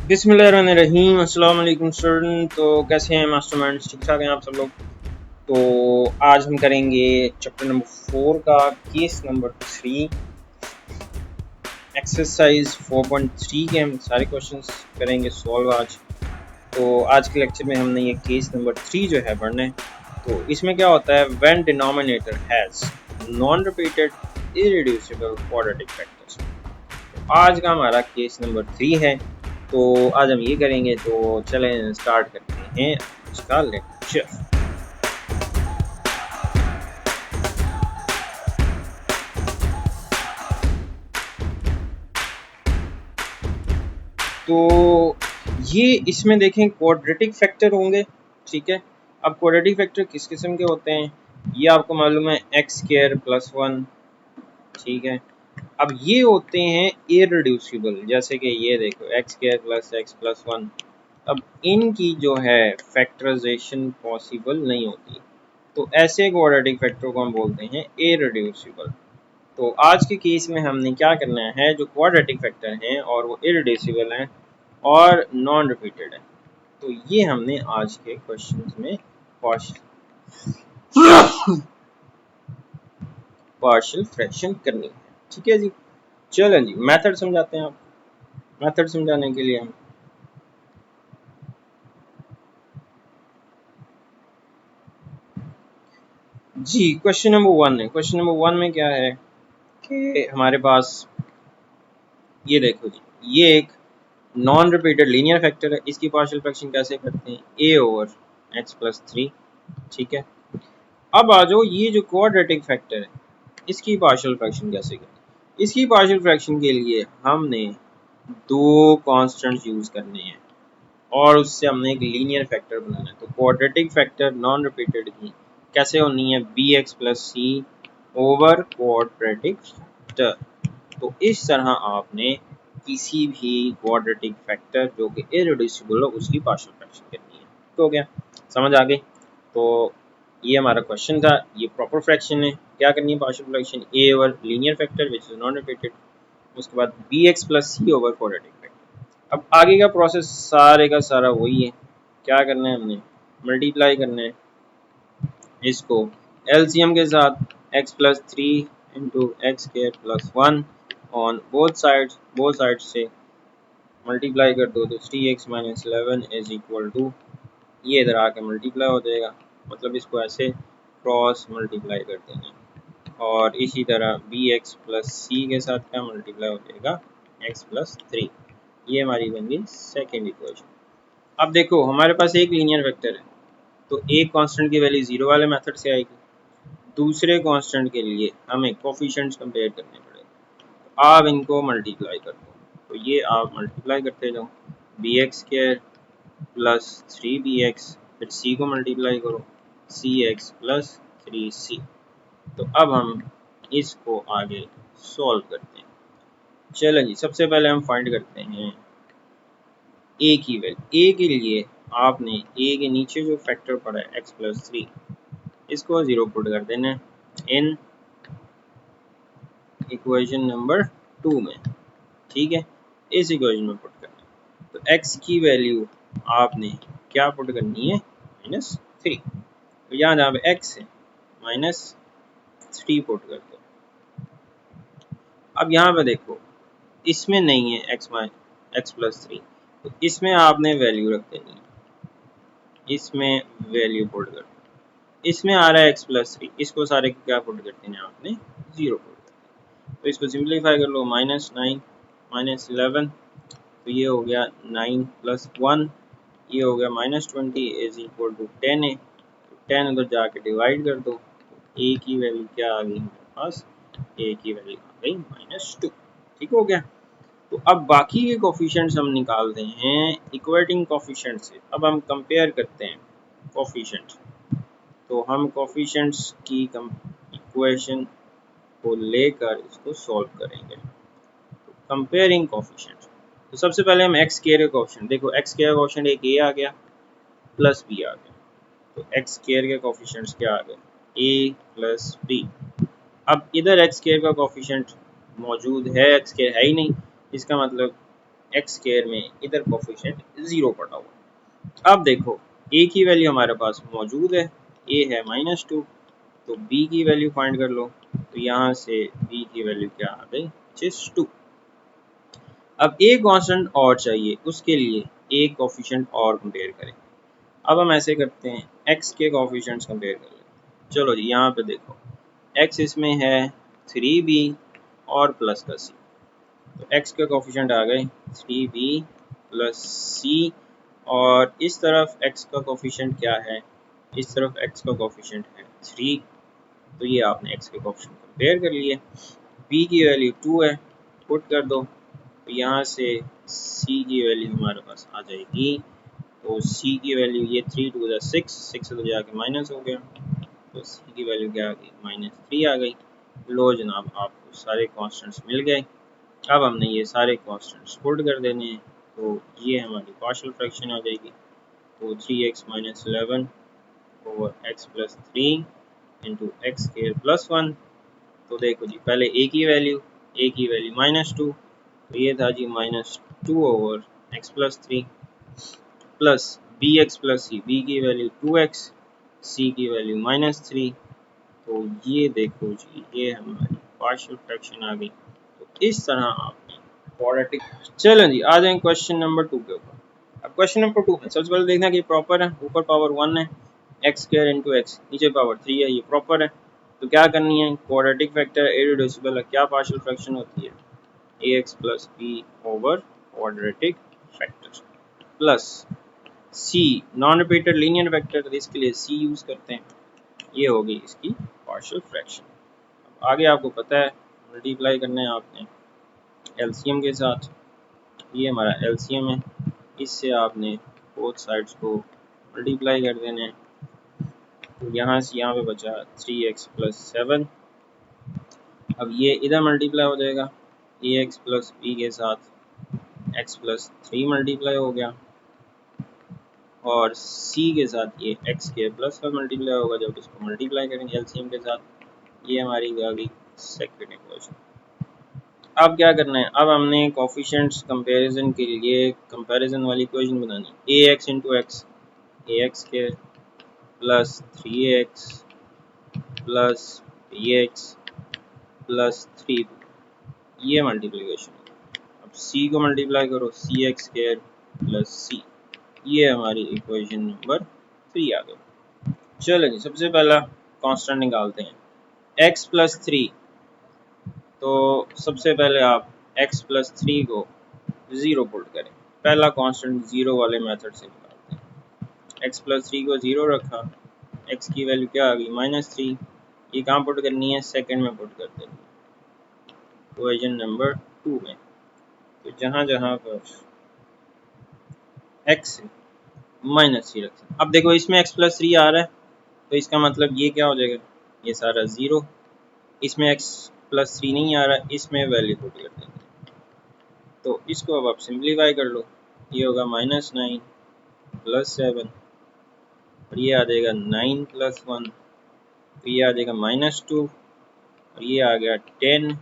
बिस्मिल्लाहिर्रहमानिर्रहीम। अस्सलाम वालेकुम स्टूडेंट। तो कैसे हैं मास्टरमाइंड्स? ठीक ठाक हैं आप सब लोग? तो आज हम करेंगे चैप्टर नंबर 4 का केस नंबर 3, एक्सरसाइज 4.3 के हम सारे क्वेश्चंस करेंगे सॉल्व आज। तो आज के लेक्चर में हमने ये केस नंबर 3 जो है पढ़ना है। तो इसमें क्या होता है, when denominator has non repeated irreducible quadratic factors. आज का हमारा केस नंबर 3 है, तो आज हम ये करेंगे। तो चलें स्टार्ट करते हैं आज का लेक्चर। तो ये इसमें देखें क्वाड्रेटिक फैक्टर होंगे, ठीक है। अब क्वाड्रेटिक फैक्टर किस किस्म के होते हैं ये आपको मालूम है, एक्स स्क्वायर प्लस 1, ठीक है। अब ये होते हैं इररेड्यूसिबल, जैसे कि ये देखो x square plus x plus 1। अब इनकी जो है फैक्टराइजेशन पॉसिबल नहीं होती, तो ऐसे क्वाड्रेटिक फैक्टर को हम बोलते हैं इररेड्यूसिबल। तो आज के केस में हमने क्या करना है, जो क्वाड्रेटिक फैक्टर हैं और वो इररेड्यूसिबल हैं और नॉन रिपीटेड है, तो ये हमने आज के क्वेश्चंस में पार्शियल फ्रैक्शन करनी है, ठीक है जी। चलें जी, मेथड समझाते हैं आप। मेथड समझाने के लिए हम जी क्वेश्चन नंबर 1 है। क्वेश्चन नंबर 1 में क्या है कि हमारे पास ये देखो जी, ये एक नॉन रिपीटेड लीनियर फैक्टर है। इसकी पार्शियल फ्रैक्शन कैसे करते हैं, a ओवर x प्लस 3, ठीक है। अब आ जाओ, ये जो क्वाड्रेटिक फैक्टर है इसकी पार्शियल फ्रैक्शन कैसे करें। इसकी पार्शियल फ्रैक्शन के लिए हमने दो कांस्टेंट्स यूज करने हैं और उससे हमने एक लीनियर फैक्टर बनाना है। तो क्वाड्रेटिक फैक्टर नॉन रिपीटेड की कैसे होनी है, bx plus C over quadratic factor. तो इस तरह आपने किसी भी क्वाड्रेटिक फैक्टर जो कि इररेड्यूसिबल हो उसकी पार्शियल फ्रैक्शन करनी है। तो हो गया, समझ आ गई। तो ये हमारा क्वेश्चन था, ये प्रॉपर फ्रैक्शन है। क्या करनी है partial fraction, a over linear factor which is non repeated, उसके बाद bx plus C over quadratic factor. अब आगे का प्रोसेस सारे का सारा वही है। क्या करना है, हमने मल्टीप्लाई करना है इसको एलसीएम के साथ, x plus 3 into x square plus 1 on both side से मल्टीप्लाई कर दो, तो 3x minus 11 is equal to, ये इधर आके मल्टीप्लाई हो जाएगा, मतलब इसको ऐसे क्रॉस मल्टीप्लाई कर देंगे। और इसी तरह बी एक्स प्लस सी के साथ क्या मल्टीप्लाई हो जाएगा, x प्लस 3। ये हमारी बन गई सेकेंड इक्वेशन। अब देखो हमारे पास एक लीनियर वेक्टर है, तो एक कांस्टेंट की वैल्यू जीरो वाले मेथड से आएगी, दूसरे कांस्टेंट के लिए हमें कोफिशिएंट्स कंपेयर करने पड़ेगा। आप इनको मल्टीप्लाई कर दो, तो ये आप मल्टीप्लाई करते जाओ, B x square plus 3bx, फिर c को मल्टीप्लाई करो, cx प्लस 3c। तो अब हम इसको आगे सॉल्व करते हैं। चलो जी, सबसे पहले हम फाइंड करते हैं a की वैल्यू। a के लिए आपने a के नीचे जो फैक्टर पड़ा है x प्लस 3, इसको 0 पुट कर देना है इन इक्वेशन नंबर 2 में, ठीक है। इस इक्वेशन में पुट करना है, तो x की वैल्यू आपने क्या पुट करनी है, -3। तो यहाँ जहाँ पे x है -3 पुट कर दो। अब यहाँ पे देखो, इसमें नहीं है x प्लस 3, तो इसमें आपने वैल्यू रख देनी है, इसमें वैल्यू पुट कर दो। इसमें आ रहा है x प्लस 3, इसको सारे को क्या पुट कर देना है आपने, 0 पुट कर देना। तो इसको सिंप्लीफाई कर लो, -9 -11, तो ये हो गया 9 प्लस 1, ये हो गया -20 इज इक्वल टू 10 है। तो 10 उधर जाके डिवाइड कर दो, तो a की वैल्यू क्या आ गई हमारे पास, a की वैल्यू आ गई -2, ठीक हो गया। तो अब बाकी के कोफिशिएंट्स हम निकालते हैं इक्वेटिंग कोफिशिएंट से। अब हम कंपेयर करते हैं कोफिशिएंट्स, तो हम कोफिशिएंट्स की इक्वेशन को लेकर इसको सॉल्व करेंगे। तो कंपेयरिंग कोफिशिएंट्स, तो सबसे पहले हम एक्स स्क्वायर का कोफिशिएंट देखो, एक्स स्क्वायर का कोफिशिएंट एक a आ गया प्लस b आ गया, तो एक्स स्क्वायर के कोफिशिएंट्स क्या आ गए, a प्लस b। अब इधर एक्स स्क्वायर का कोफिशिएंट मौजूद है, एक्स स्क्वायर है ही नहीं, इसका मतलब एक्स स्क्वायर में इधर कोफिशिएंट 0 पड़ा हुआ। अब देखो ए की वैल्यू हमारे पास मौजूद है, ए है -2, तो बी की वैल्यू फाइंड कर लो। तो यहाँ से बी की वैल्यू क्या आ गई, 2। अब ए कांस्टेंट और चाहिए, उसके लिए ए कोफिशिएंट और कंपेयर करें। अब हम ऐसे करते हैं, एक्स के कोफिशिएंट्स कंपेयर कर लेते हैं। चलो जी, यहाँ पे देखो एक्स इसमें है 3b और प्लस का c, तो एक्स के कोफिशिएंट आ गए 3b प्लस c, और इस तरफ एक्स का कोफिशिएंट क्या है, इस तरफ एक्स का कोफिशिएंट है 3। तो ये आपने एक्स के कोफिशिएंट कंपेयर कर लिए। b की वैल्यू 2 है, पुट कर दो, तो यहाँ से c की वैल्यू हमारे पास आ जाएगी, तो c की वैल्यू ये 3 2 6, 6 तो जाके माइनस हो गया, तो c की वैल्यू क्या आ गई, -3 आ गई। लो जनाब, आपको सारे कांस्टेंट्स मिल गए। अब हमने ये सारे कांस्टेंट्स पुट कर देने हैं, तो ये हमारी पार्शियल फ्रैक्शन आ जाएगी। तो 3x - 11 over x plus 3 into x square plus 1। तो देखो जी, पहले a की वैल्यू -2, तो ये था जी -2 over x plus 3 plus bx plus c, b की वैल्यू 2x, c की वैल्यू -3। तो ये देखो जी, ये हमारी पार्शियल फ्रैक्शन आ गई। तो इस तरह आपने क्वाड्रेटिक। चलो जी, आ जाएं क्वेश्चन नंबर 2 के ऊपर। अब क्वेश्चन नंबर 2 में सबसे पहले देखना कि प्रॉपर है, ऊपर पावर 1 है, एक्स स्क्वायर इंटू एक्स, नीचे पावर 3 है, ये प्रॉपर है। तो क्या करनी है, क्वाड्रेटिक फैक्टर इररिड्यूसिबल है, क्या पार्शियल फ्रैक्शन होती है, ए X plus B over quadratic factor plus C non repeated linear vector, तो इसके लिए सी यूज करते हैं। ये होगी इसकी पार्शियल फ्रैक्शन। आगे आपको पता है मल्टीप्लाई करना है आपने एलसीएम के साथ, ये हमारा एलसीएम है, इससे आपने बोथ साइड्स को मल्टीप्लाई कर देना है। तो यहाँ से यहाँ पे बचा 3x प्लस 7, अब ये इधर मल्टीप्लाई हो जाएगा, ए एक्स प्लस बी के साथ x प्लस 3 मल्टीप्लाई हो गया, और c के साथ ये x के प्लस का मल्टीप्लाई होगा जब इसको मल्टीप्लाई करेंगे एलसीएम के साथ। ये हमारी आ गई सेकंड इक्वेशन। अब क्या करना है, अब हमने कोफिशिएंट्स कंपैरिजन के लिए कंपैरिजन वाली इक्वेशन बनानी है। ए x into x, a x के plus 3x plus B x plus 3, ये मल्टीप्लीकेशन। अब c को मल्टीप्लाई करो, c x square plus c, ये हमारी इक्वेशन नंबर 3 आ गई। चलो जी, सबसे पहला कांस्टेंट निकालते हैं x प्लस 3। तो सबसे पहले आप x प्लस 3 को 0 पुट करें, पहला कांस्टेंट 0 वाले मेथड से निकालते हैं। x प्लस 3 को 0 रखा, x की वैल्यू क्या आ गई, -3। ये कहाँ पुट करनी है, सेकंड में पुट कर देनी है, इक्वेशन नंबर 2 में। तो जहाँ जहाँ पर x -3 रखें, अब देखो इसमें x प्लस 3 आ रहा है, तो इसका मतलब ये क्या हो जाएगा, ये सारा 0। इसमें x प्लस 3 नहीं आ रहा है, इसमें वैल्यू पुट कर देंगे। तो इसको अब आप सिंप्लीफाई कर लो, ये होगा -9 प्लस 7, और ये आ जाएगा 9 प्लस 1, तो ये आ जाएगा -2, और ये आ गया 10।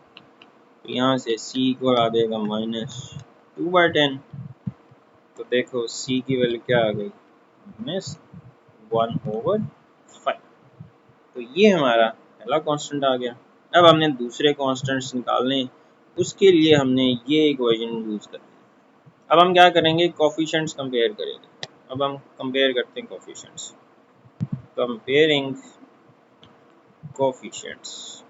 तो यहाँ से c को आ जाएगा -2/10। तो देखो c की वैल्यू क्या आ गई, -1/5। तो ये हमारा पहला कांस्टेंट आ गया। अब हमने दूसरे कांस्टेंट्स निकालने, उसके लिए हमने ये इक्वेशन यूज करनी है। अब हम क्या करेंगे, कोफिशिएंट्स कंपेयर करेंगे। अब हम कंपेयर करते हैं कोफिशिएंट्स, कंपेयरिंग कोफिशिएंट्स।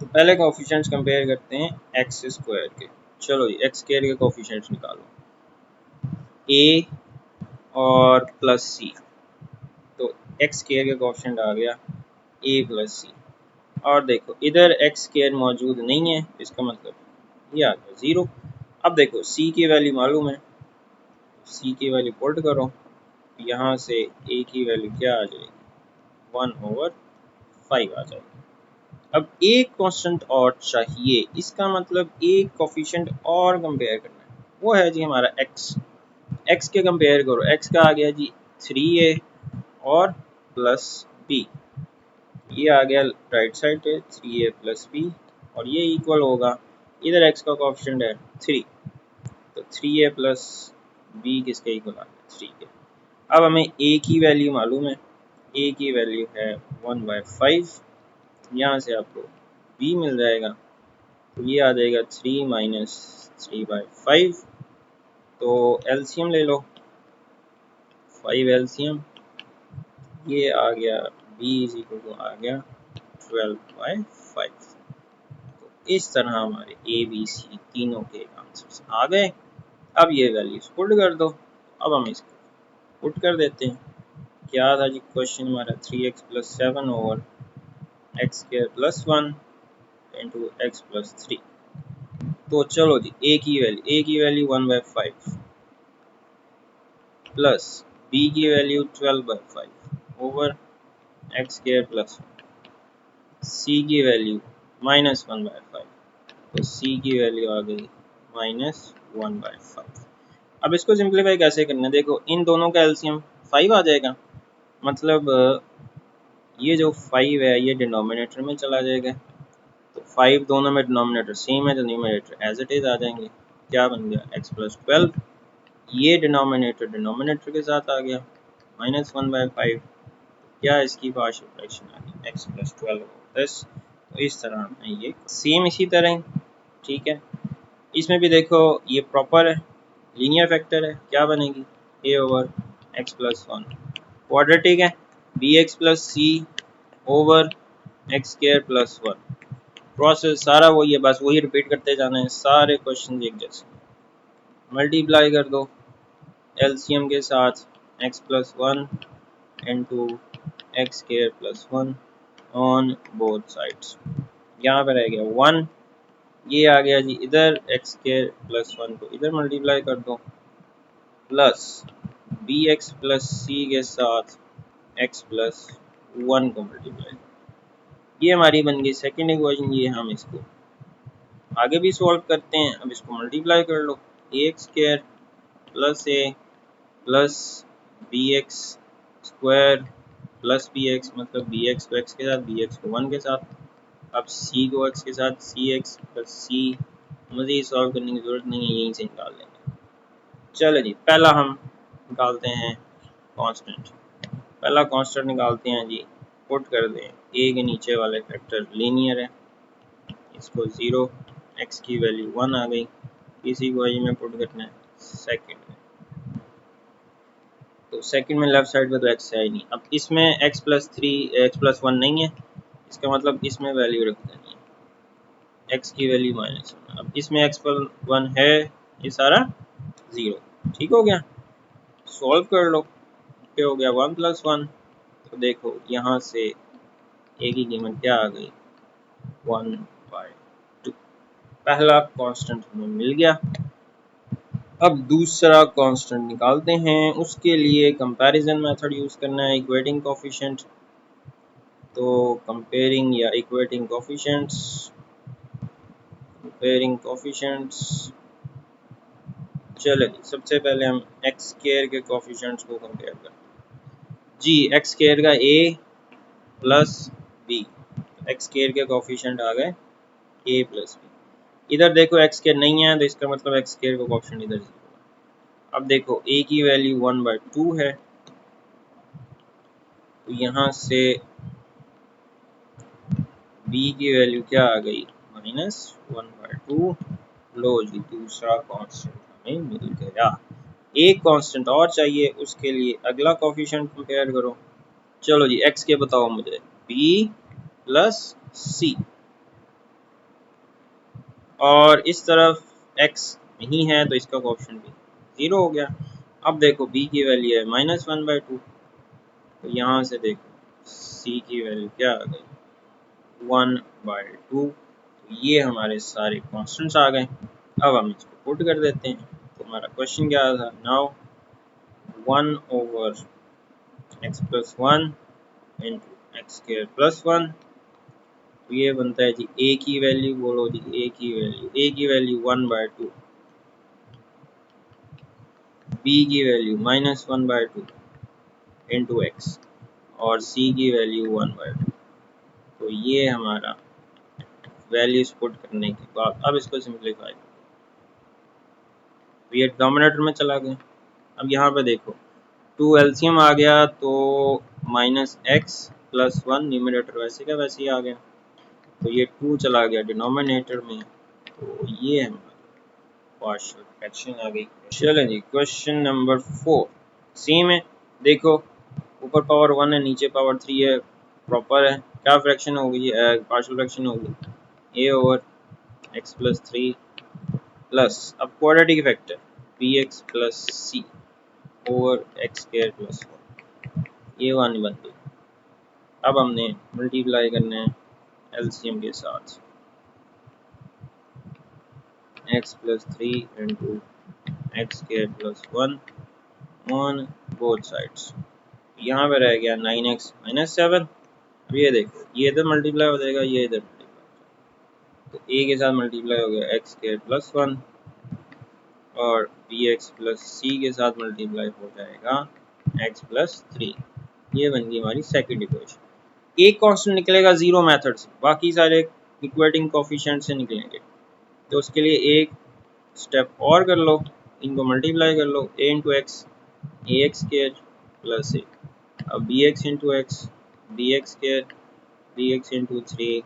तो पहले कोफिशिएंट्स कंपेयर करते हैं एक्स स्क्वायर के। चलो जी, एक्स स्क्वायर के कोफिशिएंट्स निकालो, ए और प्लस सी। तो एक्स स्क्वायर के कोफिशिएंट आ गया ए प्लस सी, और देखो इधर एक्स स्क्वायर मौजूद नहीं है, इसका मतलब ये आ गया 0। अब देखो c की वैल्यू मालूम है, c की वैल्यू पुट करो, यहाँ से a की वैल्यू क्या आ जाएगी, 1/5 आ जाएगी। अब एक कांस्टेंट और चाहिए, इसका मतलब एक कोफिशिएंट और कंपेयर करना है, वो है जी हमारा x। x के कंपेयर करो, x का आ गया जी 3a और प्लस b, ये आ गया राइट साइड पे 3a प्लस b, और ये इक्वल होगा इधर x का कोएफिशिएंट है 3, तो 3a प्लस b किसके इक्वल आ गया 3 के। अब हमें a की वैल्यू मालूम है, a की वैल्यू है 1/5, यहाँ से आपको b मिल जाएगा, तो ये आ जाएगा 3 माइनस 3/5, तो एलसीएम ले लो, 5 एलसीएम, ये आ गया b इज इक्वल टू आ गया 12/5। तो इस तरह हमारे ए बी सी तीनों के आंसर्स आ गए। अब ये वैल्यूज पुट कर दो, अब हम इसको पुट कर देते हैं। क्या था जी क्वेश्चन हमारा 3x plus 7 over X square plus 1 into x plus 3। तो चलो जी ए की वैल्यू 1/5 प्लस बी की value 12/5 over X square plus 1, सी की वैल्यू -1/5, तो सी की वैल्यू आ गई -1/5। अब इसको सिंप्लीफाई कैसे करना है, देखो इन दोनों का एलसीएम 5 आ जाएगा, मतलब ये जो 5 है ये डिनोमिनेटर में चला जाएगा, तो 5 दोनों में डिनोमिनेटर सेम है, तो न्यूमरेटर एज इट इज आ जाएंगे। क्या बन गया x प्लस 12, ये डिनोमिनेटर डिनोमिनेटर के साथ आ गया -1/5, क्या इसकी पार्शियल फ्रैक्शन आ गई x प्लस 12 10। तो इस तरह हमें ये सेम इसी तरह, ठीक है। इसमें भी देखो ये प्रॉपर है, लीनियर फैक्टर है, क्या बनेगी a over x plus 1, quadratic है bx plus C over X square plus 1। Process सारा वही है, बस वही रिपीट करते जाना है, सारे क्वेश्चन एक जैसे। मल्टीप्लाई कर दो एलसीएम के साथ x plus 1 into x square plus 1 on both sides, यहाँ पर रह गया 1, ये आ गया जी इधर एक्स स्क्वायर प्लस 1 को इधर मल्टीप्लाई कर दो, plus B x plus C के साथ एक्स प्लस 1 को मल्टीप्लाई, ये हमारी बन गई सेकेंड इक्वेशन। ये हम इसको आगे भी सॉल्व करते हैं, अब इसको मल्टीप्लाई कर लो, A X square plus A plus B x square plus B X, मतलब बी एक्स को एक्स के साथ, बी एक्स को 1 के साथ, अब सी को एक्स के साथ, सी एक्स प्लस सी, मज़ीद सॉल्व करने की ज़रूरत नहीं है, यहीं से निकाल लेंगे। चलो जी पहला हम निकालते हैं कांस्टेंट, पहला कांस्टेंट निकालते हैं जी, पुट कर दें ए के नीचे वाले फैक्टर लीनियर है, इसको 0, एक्स की वैल्यू 1 आ गई, इसी को आई में पुट करना है सेकंड में, तो सेकंड में लेफ्ट साइड पे तो एक्स है ही नहीं, अब इसमें एक्स प्लस 1 नहीं है, इसका मतलब इसमें वैल्यू रख देनी है एक्स की वैल्यू -1, अब इसमें एक्स प्लस 1 है, ये सारा 0, ठीक हो गया। सॉल्व कर लो, क्या हो गया 1 प्लस 1, तो देखो यहाँ से ए की कीमत क्या आ गई 1/2, पहला कांस्टेंट हमें मिल गया। अब दूसरा कांस्टेंट निकालते हैं, उसके लिए कंपैरिजन मेथड यूज़ करना है, इक्वेटिंग कोफिशिएंट, तो कंपेयरिंग या इक्वेटिंग कोफिशिएंट्स, चलो सबसे पहले हम एक्स स्क्वायर के कोफिशिएंट्स को कंपेयर करते हैं जी, एक्स स्क्वायर का a plus B, x square के कोफिशिएंट आ गए a प्लस बी, इधर देखो एक्स स्क्वायर नहीं है, तो इसका मतलब एक्स स्क्वायर का कोफिशिएंट इधर 0। अब देखो a की वैल्यू 1/2 है, तो यहाँ से b की वैल्यू क्या आ गई -1/2, लो जी दूसरा कांस्टेंट हमें मिल गया। एक कांस्टेंट और चाहिए, उसके लिए अगला कोफिशिएंट कंपेयर करो। चलो जी x के बताओ मुझे, b प्लस सी, और इस तरफ x नहीं है तो इसका कोफिशिएंट भी 0 हो गया। अब देखो b की वैल्यू है -1/2, तो यहाँ से देखो c की वैल्यू क्या आ गई 1/2, तो ये हमारे सारे कॉन्स्टेंट्स आ गए। अब हम इसको पुट कर देते हैं, तो हमारा क्वेश्चन क्या था, now 1 over x plus 1 into x square plus 1, तो ये बनता है जी a की वैल्यू, बोलो जी a की वैल्यू 1/2, b की वैल्यू -1/2 इंटू एक्स, और c की वैल्यू 1/2, तो ये हमारा वैल्यूज पुट करने के बाद अब इसको सिंप्लीफाई, ये डोमिनेटर में चला गया। अब यहाँ पे देखो 2 एलसीएम आ गया तो -x+1 न्यूमरेटर वैसे का वैसे ही आ गया, तो ये 2 चला गया डिनोमिनेटर में, तो ये हमारी पार्शियल फ्रैक्शन आ गई। चलें जी, क्वेश्चन नंबर 4 सेम है। देखो ऊपर पावर 1 है, नीचे पावर 3 है, प्रॉपर है। क्या फ्रैक्शन होगी, पार्शियल फ्रैक्शन होगी a/x+3 प्लस, अब क्वाड्रेटिक फैक्टर bx+c/x²+1, ये 1 बन गई। अब हमने मल्टीप्लाई करना है एलसीएम के साथ, x+3 into x² + 1 on both sides. यहाँ पे रह गया 9x-7। अब ये देखो ये इधर मल्टीप्लाई हो जाएगा, ये इधर मल्टीप्लाई, तो a के साथ मल्टीप्लाई हो गया x²+1 और bx+c के साथ मल्टीप्लाई हो जाएगा x+3। ये बन गई हमारी सेकंड इक्वेशन। एक कांस्टेंट निकलेगा जीरो मेथड से, बाकी सारे इक्वेटिंग कोफिशिएंट से निकलेंगे। तो उसके लिए एक स्टेप और कर लो, इनको मल्टीप्लाई कर लो, a into x ax² plus a, अब bx into x bx² bx into 3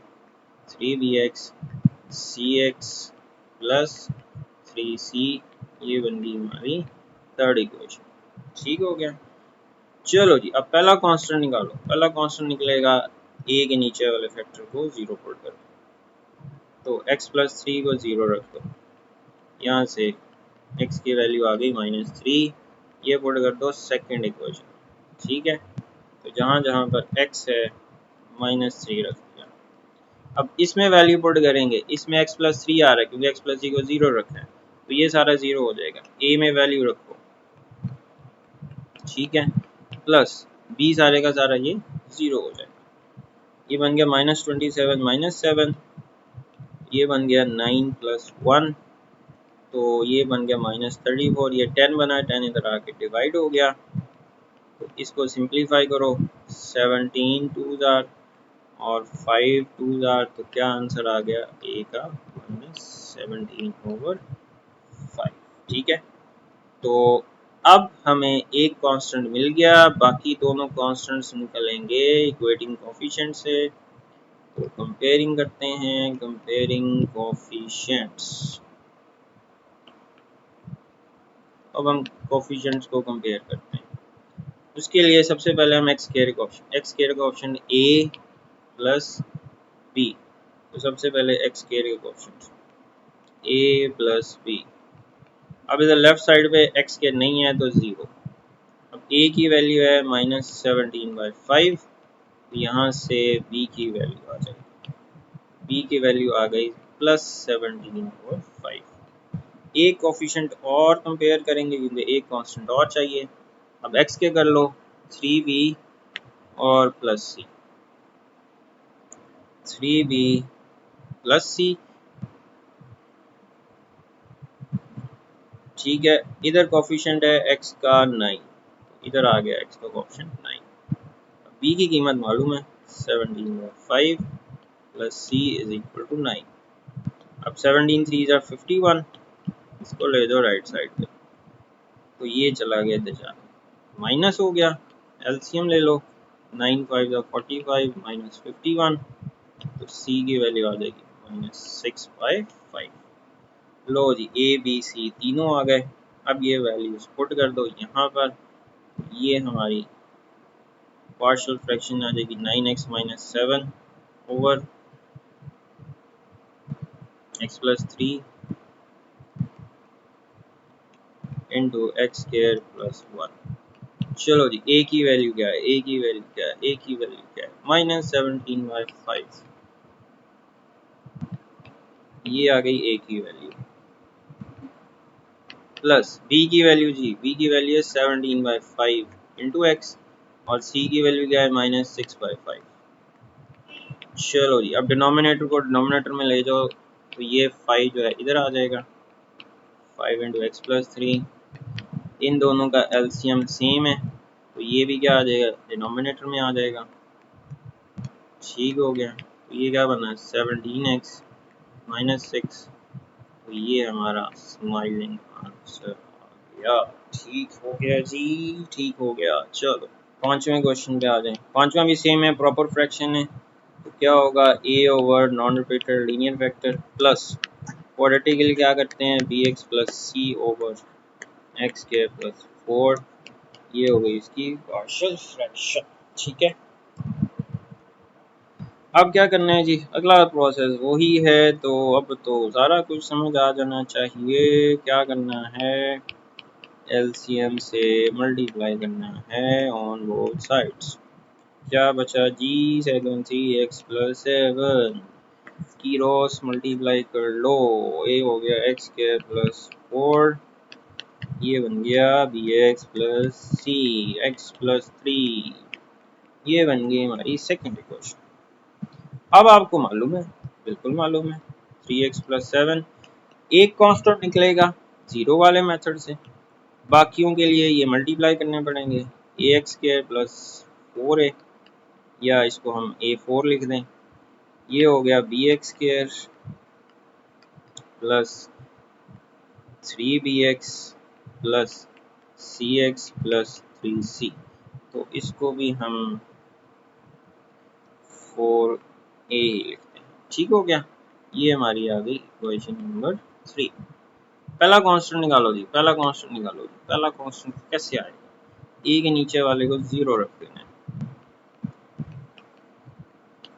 cx plus 3c, ये बन गई हमारी थर्ड इक्वेशन। ठीक हो गया। चलो जी, अब पहला कांस्टेंट निकालो। पहला कांस्टेंट निकलेगा a के नीचे वाले फैक्टर को 0 पुट कर, तो x+3 को 0 रख दो, यहाँ से x की वैल्यू आ गई -3, ये पुट कर दो सेकंड इक्वेशन। ठीक है, तो जहाँ जहाँ पर x है -3 रख दिया। अब इसमें वैल्यू पुट करेंगे, इसमें x+3 आ रहा है क्योंकि x+3 को 0 रखा है, तो ये सारा 0 हो जाएगा। a में वैल्यू रखो, ठीक है, प्लस b सारे का सारा ये 0 हो जाएगा। ये बन गया -27 ये बन गया 9 + 1, तो ये बन गया -34, ये 10 बना, 10 इधर आके डिवाइड हो गया, तो इसको सिंप्लीफाई करो, 17 2 जार और 5 2 जार, तो क्या आंसर आ गया a का -17/5। ठीक है, तो अब हमें एक कांस्टेंट मिल गया, बाकी दोनों कांस्टेंट्स निकलेंगे इक्वेटिंग कोफिशिएंट से। तो कंपेयरिंग करते हैं, कंपेयरिंग कोफिशिएंट्स। अब हम कोफिशिएंट्स को कंपेयर करते हैं। उसके लिए सबसे पहले हम x² का ऑप्शन a प्लस b, तो सबसे पहले x² का ऑप्शन a प्लस b। अब इधर लेफ्ट साइड पे x² नहीं है तो 0। अब a की वैल्यू है -17/5, यहाँ से b की वैल्यू आ जाएगी, b की वैल्यू आ गई +17/5। एक कोफिशिएंट और कंपेयर करेंगे क्योंकि एक कांस्टेंट और चाहिए। अब x के कर लो 3b और plus c, 3b plus c। ठीक है, इधर कोफिशिएंट है x का 9, इधर आ गया x का कोफिशिएंट 9। b की कीमत मालूम है 17/5 प्लस c = 9। अब 17 3 = 51, इसको ले दो राइट साइड पे, तो ये चला गया इधर जाके, माइनस हो गया, एलसीएम ले लो, 9 5 = 45 -51, तो c की वैल्यू आ जाएगी -6/5। लो जी, a b c तीनों आ गए। अब ये वैल्यूज पुट कर दो यहाँ पर, ये हमारी पार्शियल फ्रैक्शन आ जाएगी 9x-7 over x+3 into x²+1। चलो जी, a की वैल्यू क्या है, a की वैल्यू क्या है, a की वैल्यू क्या है -17/5, ये आ गई a की वैल्यू, प्लस b की वैल्यू जी, b की वैल्यू है 17/5 इंटू x, और c की वैल्यू क्या है -6/5। चलो जी, अब डिनोमिनेटर को डिनोमिनेटर में ले जाओ, तो ये 5 जो है इधर आ जाएगा, 5 इंटू x+3, इन दोनों का एलसीएम सेम है, तो ये भी क्या आ जाएगा, डिनोमिनेटर में आ जाएगा। ठीक हो गया, तो ये क्या बना 17x -6, तो ये हमारा स्माइलिंग आंसर आ गया। ठीक हो गया जी, ठीक हो गया। चलो पांचवें क्वेश्चन पे आ जाएं। पांचवा भी सेम है, प्रॉपर फ्रैक्शन है। तो क्या होगा, a over non repeated linear factor plus quadratic के लिए क्या करते हैं, bx plus c over X square plus 4। ये हो गई इसकी पार्शियल फ्रैक्शन। ठीक है, अब क्या करना है जी, अगला प्रोसेस वही है। तो अब तो सारा कुछ समझ आ जाना चाहिए। क्या करना है, एलसीएम से मल्टीप्लाई करना है ऑन बोथ साइड्स। क्या बचा जी, 7 3x प्लस 7 की क्रॉस मल्टीप्लाई कर लो। ये हो गया एक्स स्क्वायर प्लस 4, ये बन गया B x plus C X plus 3। ये बन गई हमारी सेकेंड इक्वेशन। अब आपको मालूम है, बिल्कुल मालूम है, 3x प्लस 7 एक कांस्टेंट निकलेगा जीरो वाले मेथड से, बाकियों के लिए ये मल्टीप्लाई करने पड़ेंगे। ए एक्स स्क्वायर प्लस 4a, या इसको हम a4 लिख दें। ये हो गया B x square plus 3bx plus C X plus 3c। तो इसको भी हम 4a ही लिखते हैं। ठीक हो गया, ये हमारी आ गई इक्वेशन नंबर 3। पहला कांस्टेंट निकालो जी, पहला कांस्टेंट निकालो जी। पहला कांस्टेंट कैसे आएगा, ए के नीचे वाले को 0 रख देना है।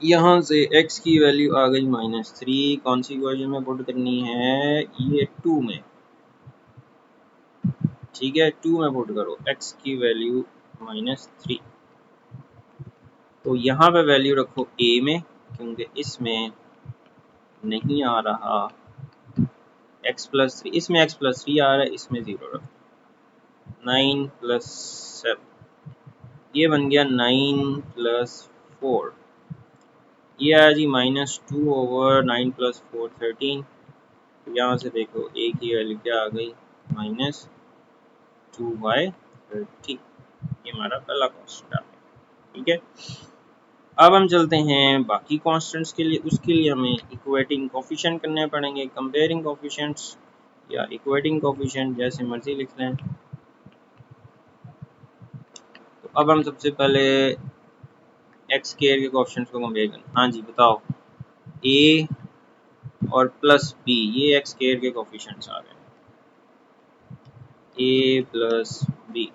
यहाँ से x की वैल्यू आ गई -3। कौन सी इक्वेशन में पुट करनी है, ये 2 में। ठीक है, 2 में पुट करो x की वैल्यू -3। तो यहाँ पे वैल्यू रखो a में, क्योंकि इसमें नहीं आ रहा x प्लस 3, इसमें x प्लस 3 आ रहा है, इसमें 0 रखो। 9 प्लस 7, ये बन गया 9 प्लस 4। ये आया जी -2 ओवर 9 प्लस 4 13। तो यहाँ से देखो a की वैल्यू क्या आ गई, -2/30। ये हमारा पहला कांस्टेंट आ गया। ठीक है, अब हम चलते हैं बाकी कांस्टेंट्स के लिए। उसके लिए हमें इक्वेटिंग कोफिशिएंट करने पड़ेंगे, कंपेयरिंग कोफिशिएंट्स या इक्वेटिंग कोफिशिएंट, जैसे मर्जी लिख लें। तो अब हम सबसे पहले एक्स स्क्वायर के कोफिशिएंट्स को कंपेयर करें। हाँ जी बताओ, ए और प्लस बी, ये एक्स स्क्वायर के कोफिशिएंट्स आ गए, ए प्लस बी।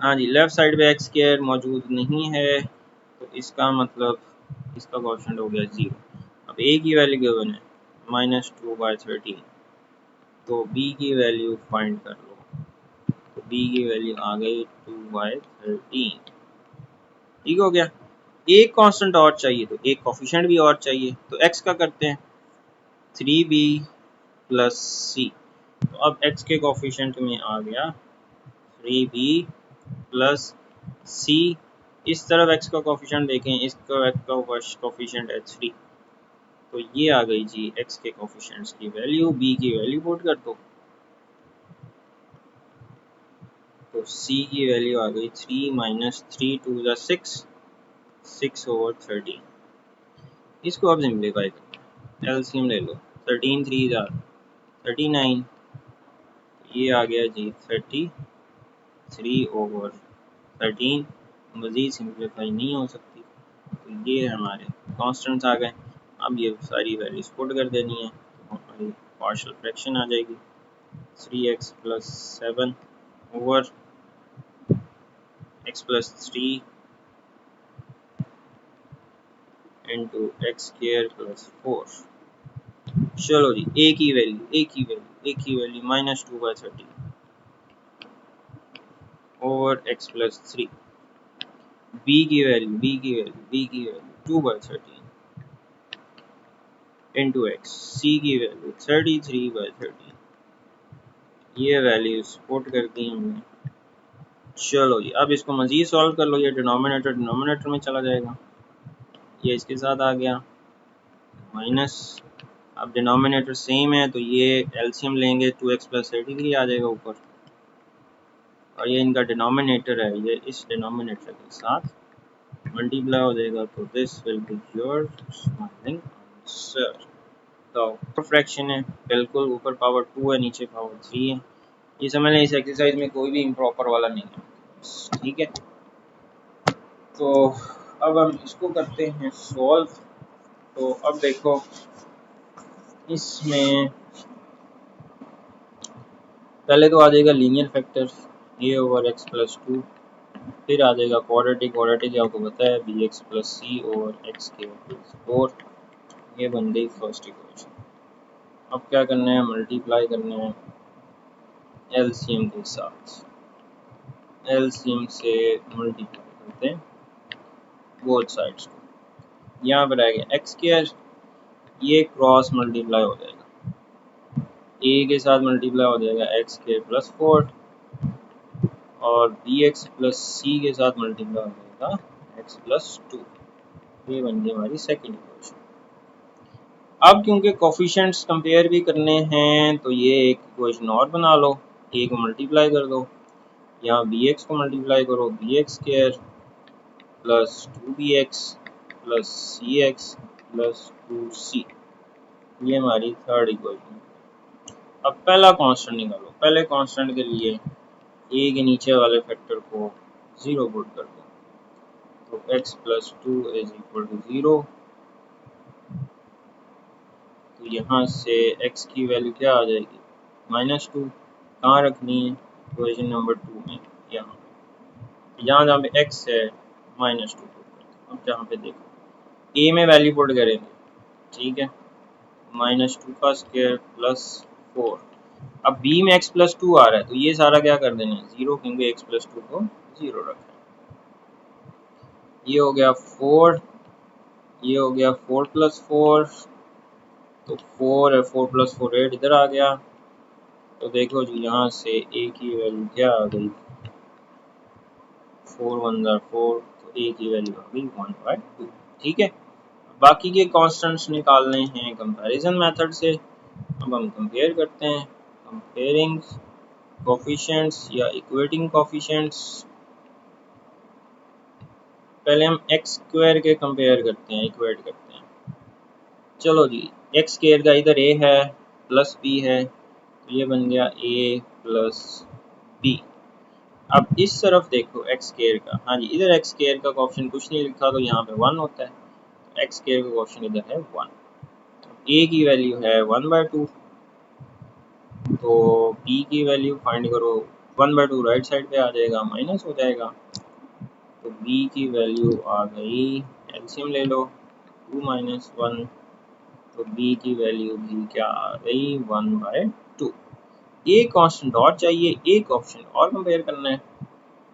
हाँ जी, लेफ्ट साइड पे एक्स स्क्वायर मौजूद नहीं है, तो इसका मतलब इसका कोफिशिएंट हो गया 0। अब ए की वैल्यू गिवन है -2/13, तो बी की वैल्यू फाइंड कर लो। तो बी की वैल्यू आ गई 2/13। ठीक हो गया, एक कांस्टेंट और चाहिए, तो एक कोफिशिएंट भी और चाहिए। तो एक्स का करते हैं 3b प्लस सी। तो अब x के कोफिशिएंट में आ गया 3b प्लस सी। इस तरफ x का कोफिशिएंट देखें, इसका x का कोफिशिएंट है 3। तो ये आ गई जी x के कोफिशिएंट्स की वैल्यू। b की वैल्यू पुट कर दो, तो c की वैल्यू आ गई 3 - 3 2 6, 6 ओवर 13। इसको अब सिंप्लीफाई करो, एलसीएम ले लो। 13 3 39, ये आ गया जी 33 ओवर 13। मज़ीद सिंप्लीफाई नहीं हो सकती, तो ये हमारे कांस्टेंट्स आ गए। अब ये सारी वैल्यूज पुट कर देनी है, तो हमारी पार्शियल फ्रैक्शन आ जाएगी 3x plus 7 over x plus 3 into x square plus 4। चलो जी, a की value -2/13 over x plus 3। b की वैल्यू 2/13 इंटू एक्स। सी की वैल्यू 33/13। ये वैल्यूज पुट कर दी हमने। चलो जी, अब इसको मजीद सॉल्व कर लो। ये डिनोमिनेटर में चला जाएगा, ये इसके साथ आ गया माइनस। अब डिनोमिनेटर सेम है, तो ये एलसीएम लेंगे, 2x प्लस 33 आ जाएगा ऊपर, और ये इनका डिनोमिनेटर है, ये इस डिनोमिनेटर के साथ मल्टीप्लाई हो जाएगा। तो this will be your smiling answer. तो फ्रैक्शन है, बिल्कुल ऊपर पावर 2 है नीचे पावर 3 है। ये समझ लें इस एक्सरसाइज में कोई भी इम्प्रॉपर वाला नहीं है, ठीक है। तो अब हम इसको करते हैं सॉल्व। तो अब देखो इसमें पहले तो आ जाएगा linear factor a over x plus 2, फिर आ जाएगा क्वाड्रेटिक, क्वाड्रेटिक आपको पता है bx plus c over x के प्लस 4। ये बन गई फर्स्ट इक्वेशन। अब क्या करना है, मल्टीप्लाई करना है एलसीएम के साथ। एलसीएम से मल्टीप्लाई करते हैं बोथ साइड्स को। यहाँ पर आएगा एक्स स्क्वायर, ये क्रॉस मल्टीप्लाई हो जाएगा, ए के साथ मल्टीप्लाई हो जाएगा एक्स स्क्वायर प्लस 4, और बी एक्स प्लस सी के साथ मल्टीप्लाई हो जाएगा एक्स प्लस 2। ये बन गई हमारी सेकेंड इक्वेशन। अब क्योंकि कोफिशिएंट्स कंपेयर भी करने हैं तो ये एक इक्वेशन और बना लो, ए को मल्टीप्लाई कर दो, यहाँ बी एक्स को मल्टीप्लाई करो, B x square plus 2bx plus C X plus 2c। ये हमारी थर्ड इक्वेशन। अब पहला कांस्टेंट निकालो। पहले कांस्टेंट के लिए ए के नीचे वाले फैक्टर को 0 पुट कर दो, तो x plus 2 is equal to 0। तो यहाँ से x की वैल्यू क्या आ जाएगी, -2। कहाँ रखनी है, इक्वेशन नंबर 2 में, यहाँ यहाँ जहाँ पे x है -2 पुट कर दो। अब जहाँ पे देखो a में वैल्यू पुट करेंगे, ठीक है, -2 का स्क्वायर प्लस 4। अब b में x प्लस 2 आ रहा है तो ये सारा क्या कर देना है 0, क्योंकि x प्लस 2 को 0 रखना है। ये हो गया 4, ये हो गया 4 प्लस 4, तो 4 है, 4 प्लस 4 8 इधर आ गया। तो देखो जी यहाँ से a की वैल्यू क्या आ गई, 4 1 4, तो a की वैल्यू आ गई 1/2, ठीक है। बाकी के कांस्टेंट्स निकालने हैं कंपैरिजन मेथड से। अब हम कंपेयर करते हैं, कंपेयरिंग कोफिशिएंट्स या इक्वेटिंग कोफिशिएंट्स। पहले हम एक्स स्क्वायर के कंपेयर करते हैं, इक्वेट करते हैं। चलो जी, एक्स स्क्वायर का इधर a है प्लस b है, तो ये बन गया a प्लस b। अब इस तरफ देखो एक्स स्क्वायर का, हाँ जी इधर एक्स स्क्वायर का कोएफिशिएंट कुछ नहीं लिखा तो यहाँ पे 1 होता है, तो एक्स स्क्वायर का कोएफिशिएंट इधर है 1। a की वैल्यू है 1/2, तो b की वैल्यू फाइंड करो। 1/2 राइट साइड पे आ जाएगा, माइनस हो जाएगा, तो b की वैल्यू आ गई, एलसीएम ले लो, 2 - 1, तो b की वैल्यू भी क्या आ गई 1/2। एक कांस्टेंट और चाहिए, एक ऑप्शन और कंपेयर करना है,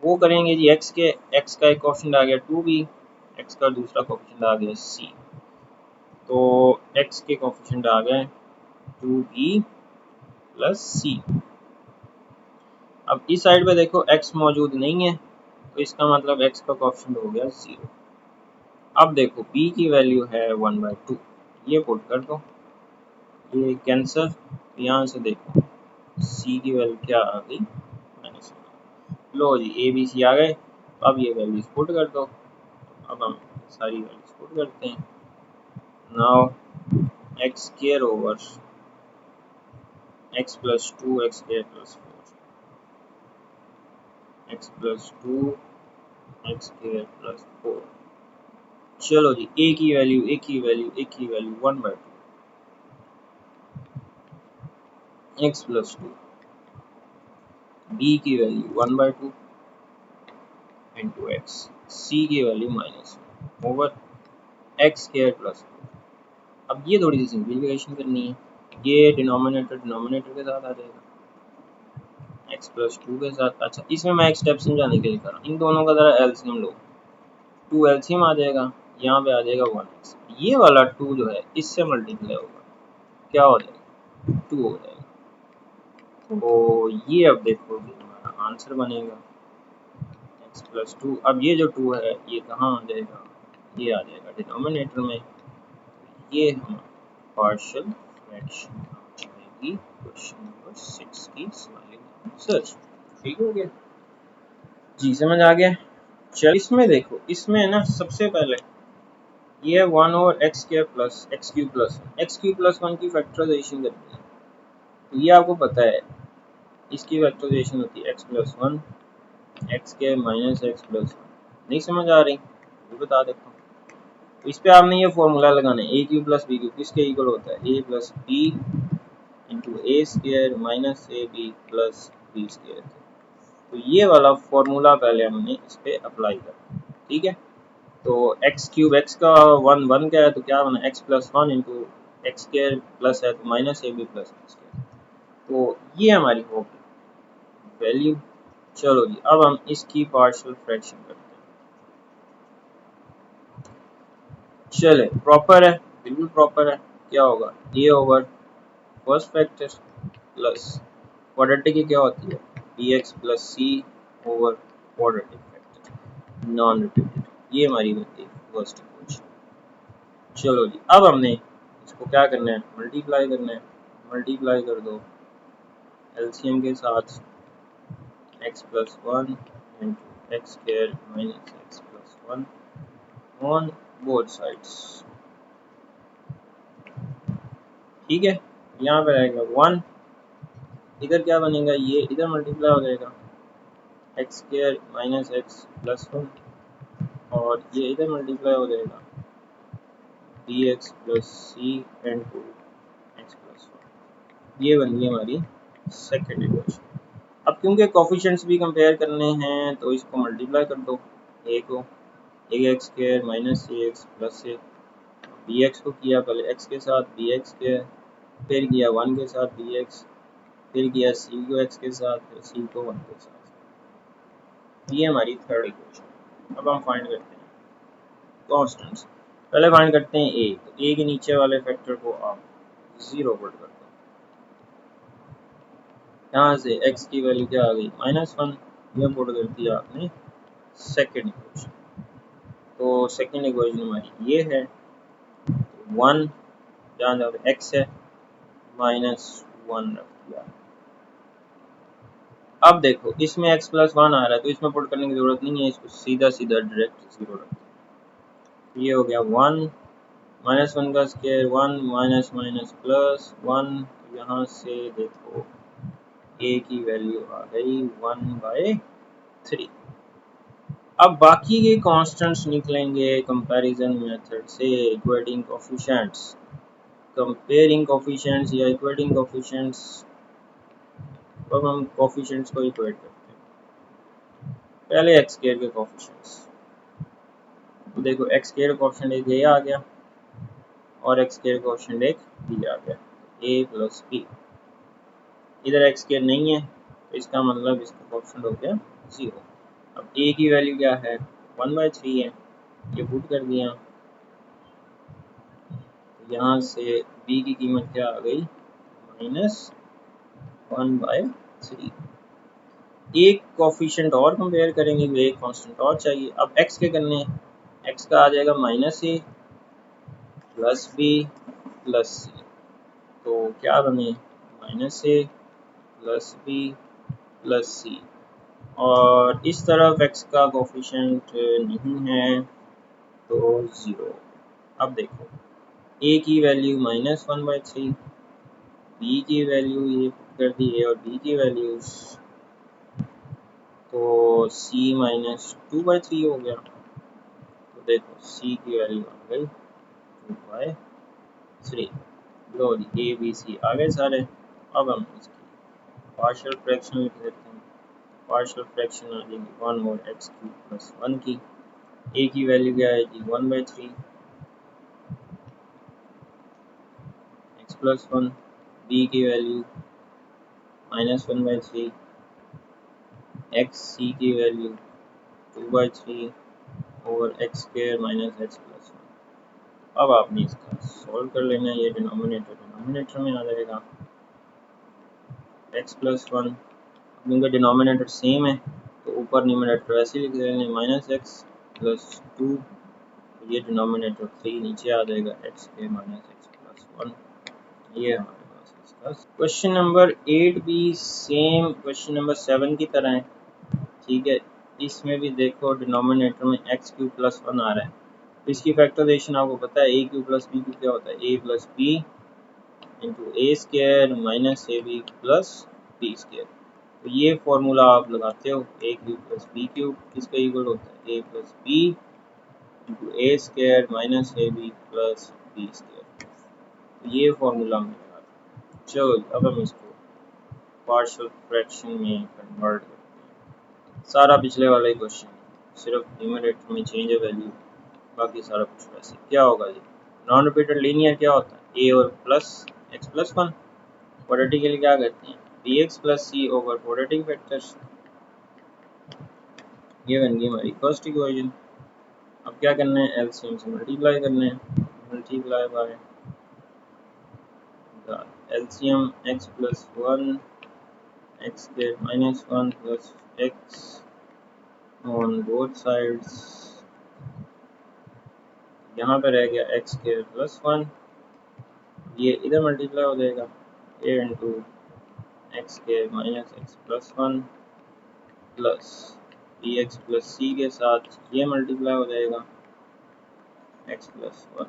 वो करेंगे जी। x का एक कोएफिशिएंट आ गया 2b, x का दूसरा कोएफिशिएंट आ गया c, तो x के कोएफिशिएंट आ गए 2b प्लस c। अब इस साइड पे देखो x मौजूद नहीं है, तो इसका मतलब x का कोएफिशिएंट हो गया 0। अब देखो b की वैल्यू है 1/2, ये पुट कर दो, ये कैंसर। यहाँ से देखो c की वैल्यू क्या आ गई, -1। लो जी a b c आ गए। अब ये वैल्यूज पुट कर दो। अब हम सारी वैल्यूज पुट करते हैं। Now x square over x plus 2 x square plus 4, x plus 2 x square plus 4। चलो जी a की वैल्यू 1/2, x प्लस 2, b की वैल्यू 1/2 इंटू x, c की value -1 over x square plus 4। अब ये थोड़ी सी सिंप्लीफिकेशन करनी है, ये डिनोमिनेटर के साथ आ जाएगा x प्लस 2 के साथ। अच्छा इसमें मैं एक स्टेप समझाने के लिए कर रहा हूँ, इन दोनों का ज़रा एलसीएम लो, 2 एलसीएम आ जाएगा, यहाँ पे आ जाएगा 1x, ये वाला 2 जो है इससे मल्टीप्लाई होगा, क्या हो जाएगा 2 हो जाएगा। तो ये अब देखो हमारा आंसर बनेगा x प्लस 2। अब ये जो 2 है ये कहाँ आ जाएगा, ये आ जाएगा डिनोमिनेटर में, ये हमारा पार्शियल फ्रैक्शन आ जाएगी क्वेश्चन नंबर 6 की सॉल्विंग आंसर। ठीक हो गया जी, समझ आ गया। चल इसमें देखो, इसमें ना सबसे पहले ये है 1 और x square plus x cube plus 1 की फैक्टराइजेशन करनी है। तो ये आपको पता है, इसकी फैक्टराइजेशन होती है x plus one x square minus x plus one. नहीं समझ आ रही, ये बता देता हूँ। तो इस पे आपने ये फॉर्मूला लगाना है, A cube plus B cube किसके इक्वल होता है, A plus B into A square minus A B plus B square. तो ये वाला फॉर्मूला पहले हमने इस पे अप्लाई करना, ठीक है। तो एक्स क्यूब एक्स का वन वन क्या है, तो क्या बना x plus one into x square plus है तो minus A B plus B square. तो ये हमारी होगी वैल्यू। चलो जी, अब हम इसकी पार्शियल फ्रैक्शन करते हैं। चले, प्रॉपर है, बिल्कुल प्रॉपर है। क्या होगा, A over first factor plus quadratic की क्या होती है, B x plus C over quadratic factor non repeated. ये हमारी बनती है फर्स्ट इक्वेशन। चलो जी, अब हमने इसको क्या करना है, मल्टीप्लाई करना है। मल्टीप्लाई कर दो एलसीएम के साथ x plus one into x square minus x plus one on both sides, ठीक है। यहाँ पे रहेगा वन, इधर क्या बनेगा, ये इधर मल्टीप्लाई हो जाएगा x square minus x plus one, और ये इधर मल्टीप्लाई हो जाएगा b x plus c and two x plus one. ये बन गई हमारी सेकेंड इक्वेशन। अब क्योंकि कोफिशिएंट्स भी कंपेयर करने हैं तो इसको मल्टीप्लाई कर दो, ए को ए एक्स स्क्वायर माइनस ए एक्स प्लस ए, बी एक्स को किया पहले एक्स के साथ बी एक्स स्क्वायर, फिर किया वन के साथ बी एक्स, फिर किया सी को एक्स के साथ, फिर सी को वन के साथ। ये हमारी थर्ड इक्वेशन। अब हम फाइंड करते हैं कॉन्स्टेंट्स। पहले फाइंड करते हैं ए, तो ए के नीचे वाले फैक्टर को आप जीरो पुट कर दो। यहाँ से एक्स की वैल्यू क्या आ गई, माइनस वन, यह पुट कर दिया आपने सेकेंड इक्वेशन। तो सेकेंड इक्वेशन हमारी ये है, वन जहाँ जहाँ एक्स है माइनस वन रख दिया। अब देखो इसमें x प्लस वन आ रहा है तो इसमें पुट करने की जरूरत नहीं है, इसको सीधा सीधा डायरेक्ट जीरो रख दिया। ये हो गया वन माइनस वन का square one minus minus plus one. यहाँ से देखो a की वैल्यू आ गई वन बाय थ्री। अब बाकी के कांस्टेंट्स निकलेंगे कंपैरिजन मेथड से, इक्वेटिंग कोफिशिएंट्स, कंपेयरिंग कोफिशिएंट्स या इक्वेटिंग कोफिशिएंट्स। अब हम कोफिशिएंट्स को इक्वेट करते हैं। पहले एक्स स्क्वायर के कोफिशिएंट्स, तो देखो एक्स स्क्वायर कोफिशिएंट एक ये आ गया और एक्स स्क्वायर कोफिशिएंट एक बी आ गया, ए प्लस बी। इधर एक्स स्क्वायर नहीं है तो इसका मतलब इसका कोफिशिएंट हो गया जीरो। अब ए की वैल्यू क्या है, वन बाय थ्री है, ये पुट कर दिया। तो यहाँ से बी की कीमत क्या आ गई, माइनस वन बाय थ्री। एक कोफिशिएंट और कंपेयर करेंगे, एक कांस्टेंट और चाहिए। अब एक्स के करने, एक्स का आ जाएगा माइनस ए प्लस बी प्लस सी। तो क्या बने, माइनस ए प्लस बी प्लस सी। और इस तरफ एक्स का कोफिशिएंट नहीं है तो ज़ीरो। अब देखो ए की value minus one by three, B की वैल्यू ये कर दी है और बी की वैल्यूज तो C minus two by three हो गया। तो देखो सी की वैल्यू आ गई टू बाई थ्री। लो जी, ए बी सी आ गए सारे। अब हम इसकी पार्शियल फ्रैक्शन लिख देते हैं। पार्शियल फ्रैक्शन आ जाएगी वन और एक्स क्यूब प्लस वन की। ए की वैल्यू क्या आएगी, one by three X plus one, B की value minus one by three X, C की value two by three over X square minus x plus one. अब आपने इसका सॉल्व कर लेना है, ये डिनोमिनेटर में आ जाएगा एक्स प्लस वन। क्योंकि डिनोमिनेटर सेम है तो ऊपर न्यूमरेटर वैसे लिख देंगे माइनस एक्स प्लस टू, ये डिनोमिनेटर थ्री नीचे आ जाएगा एक्स के माइनस एक्स प्लस वन। ये हमारे पास इसका क्वेश्चन नंबर 8 भी सेम क्वेश्चन नंबर 7 की तरह है, ठीक है। इसमें भी देखो डिनोमिनेटर में एक्स क्यूब प्लस वन आ रहा है इसकी फैक्टराइजेशन आपको पता है, A cube plus B cube क्या होता है, A plus B into A square minus A B plus B square. तो ये फॉर्मूला आप लगाते हो, A cube plus B cube किसका इक्वल होता है, A plus B into A square minus A B plus B square. तो ये फॉर्मूला हमने लगा। चलो अब हम इसको पार्शियल फ्रैक्शन में कन्वर्ट करते हैं। सारा पिछले वाला ही क्वेश्चन, सिर्फ न्यूमरेटर में चेंज है वैल्यू, बाकी सारा कुछ वैसे। क्या होगा जी, नॉन रिपीटेड लीनियर क्या होता है, ए और plus x plus one. Quadratic के लिए क्या करते हैं, B x plus C over quadratic factors. ये बन गई हमारी फर्स्ट इक्वेशन। अब क्या करना है, एलसीएम से मल्टीप्लाई करना है, multiply by the LCM x plus one x square minus one plus x on both sides. यहाँ पे रह गया एक्स स्क्वायर प्लस वन, ये इधर मल्टीप्लाई हो जाएगा, A into x square minus x plus one plus B x plus C के साथ ये मल्टीप्लाई हो जाएगा एक्स प्लस वन।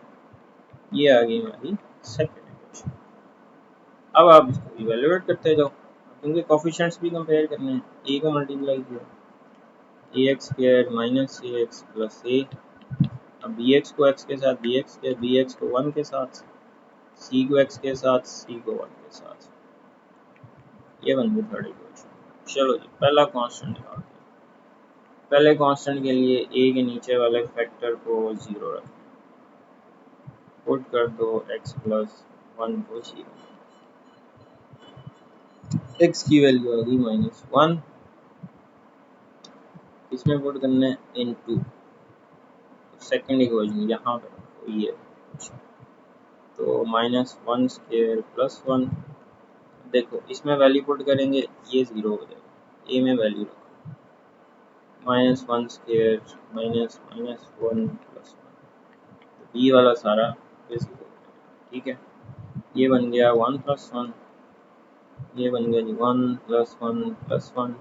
ये आ गई हमारी सेकंड इक्वेशन। अब आप इसको इवेल्युएट करते जाओ, क्योंकि कोफिशिएंट्स भी कंपेयर करने हैं। ए को मल्टीप्लाई किया, ए एक्स स्क्वायर माइनस ए एक्स प्लस ए। अब बी एक्स को एक्स के साथ बी एक्स के, बी एक्स को वन के साथ, सी को एक्स के साथ सी को वन के साथ। ये बन गई थर्ड इक्वेशन। चलो जी पहला कांस्टेंट निकालते हैं। पहले कांस्टेंट के लिए ए के नीचे वाले फैक्टर को जीरो रखें, पुट कर दो एक्स प्लस वन को जीरो, एक्स की वैल्यू आ गई माइनस वन, इसमें पुट करना है इन टू सेकेंड इक्वेशन यहाँ पे रखो ये, तो minus one square plus one. देखो इसमें वैल्यू पुट करेंगे ये जीरो हो जाएगा, ए में वैल्यू रखो minus one square minus minus one plus one, तो बी वाला सारा जीरो हो जाएगा। ठीक है, ये बन गया वन प्लस वन, ये बन गया जी one plus one plus one,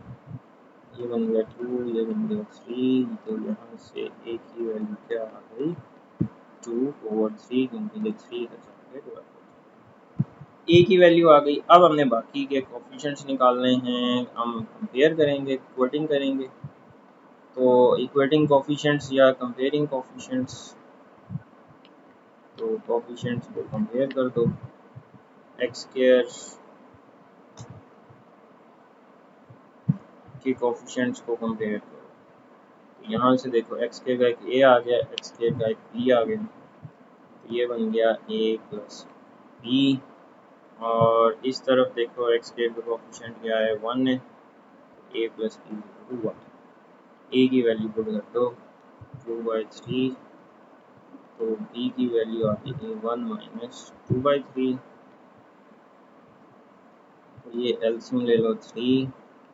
ये बन गया टू, ये बन गया थ्री। तो यहाँ से ए की वैल्यू क्या आ गई, टू ओवर थ्री, क्योंकि ये थ्री का जाएगा, ए की वैल्यू आ गई। अब हमने बाकी के कोफिशिएंट्स निकालने हैं, हम कंपेयर करेंगे, इक्वेटिंग करेंगे। तो इक्वेटिंग कोफिशिएंट्स या कंपेयरिंग कोफिशिएंट्स, तो कोफिशिएंट्स को कंपेयर कर दो, एक्स स्क्वायर के कोफिशिएंट्स को कंपेयर करो। तो यहाँ से देखो एक्स के का एक ए आ गया, एक्स के का एक बी आ गया, तो ये बन गया ए प्लस बी। और इस तरफ देखो एक्स के का कोफिशिएंट क्या है, वन है, ए प्लस बी वन। ए की वैल्यू पुट कर दो टू बाई थ्री, तो बी की वैल्यू आती है one minus two by three. तो ये एलसीएम ले लो, थ्री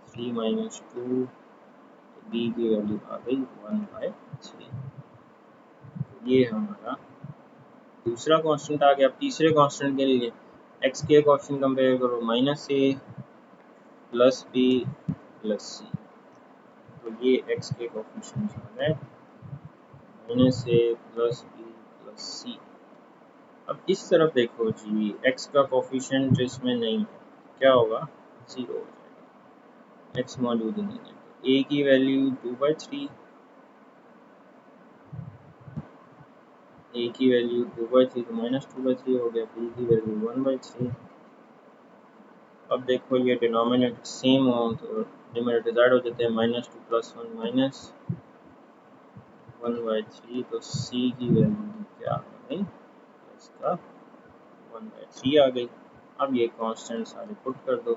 थ्री माइनस टू, तो बी की वैल्यू आ गई वन बाई थ्री। ये हमारा दूसरा कांस्टेंट आ गया। अब तीसरे कांस्टेंट के लिए एक्स के कांस्टेंट कंपेयर करो, माइनस ए प्लस बी प्लस सी। तो ये एक्स के कोफिशिएंट्स आ गए माइनस ए प्लस बी प्लस सी। अब इस तरफ देखो जी, एक्स का कोफिशिएंट इसमें नहीं है, क्या होगा, जीरो हो जाएगा, एक्स मौजूद नहीं है। तो ए की वैल्यू टू बाई थ्री, ए की वैल्यू टू बाई थ्री, तो माइनस टू बाई थ्री हो गया, बी की वैल्यू वन बाई थ्री। अब देखो ये डिनोमिनेटर सेम हो तो न्यूमरेटर डिवाइड हो जाते हैं, minus two plus one minus one by three. तो सी की वैल्यू क्या आ गई, इसका वन बाई थ्री आ गई। अब ये कांस्टेंट सारे पुट कर दो,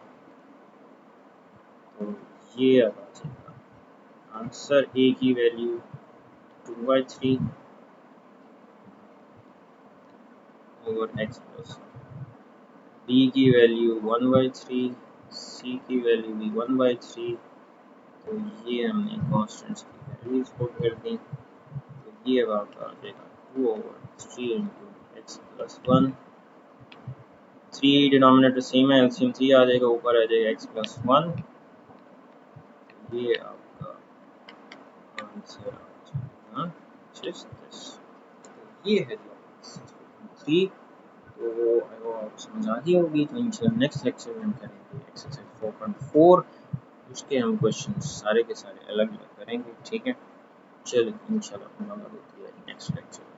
तो ये अब आ जाएगा आंसर, ए की value two by three over x plus, b की value one by three, c की वैल्यू भी वन बाई थ्री। तो ये हमने कांस्टेंट्स की वैल्यूज पुट कर दी, तो ये अब आपका आ जाएगा two over three into x plus one. Three denominator same है, एलसीएम थ्री आ जाएगा, ऊपर आ जाएगा एक्स प्लस वन। ये आपका आंसर आ जाएगा, ये है जी 3। तो वो आपको समझ आ गई होगी। तो इंशाल्लाह नेक्स्ट लेक्चर में हम करेंगे एक्सरसाइज 4.4, उसके हम क्वेश्चन सारे के सारे अलग अलग करेंगे। ठीक है, चलो इंशाल्लाह मुलाकात होती है नेक्स्ट लेक्चर में।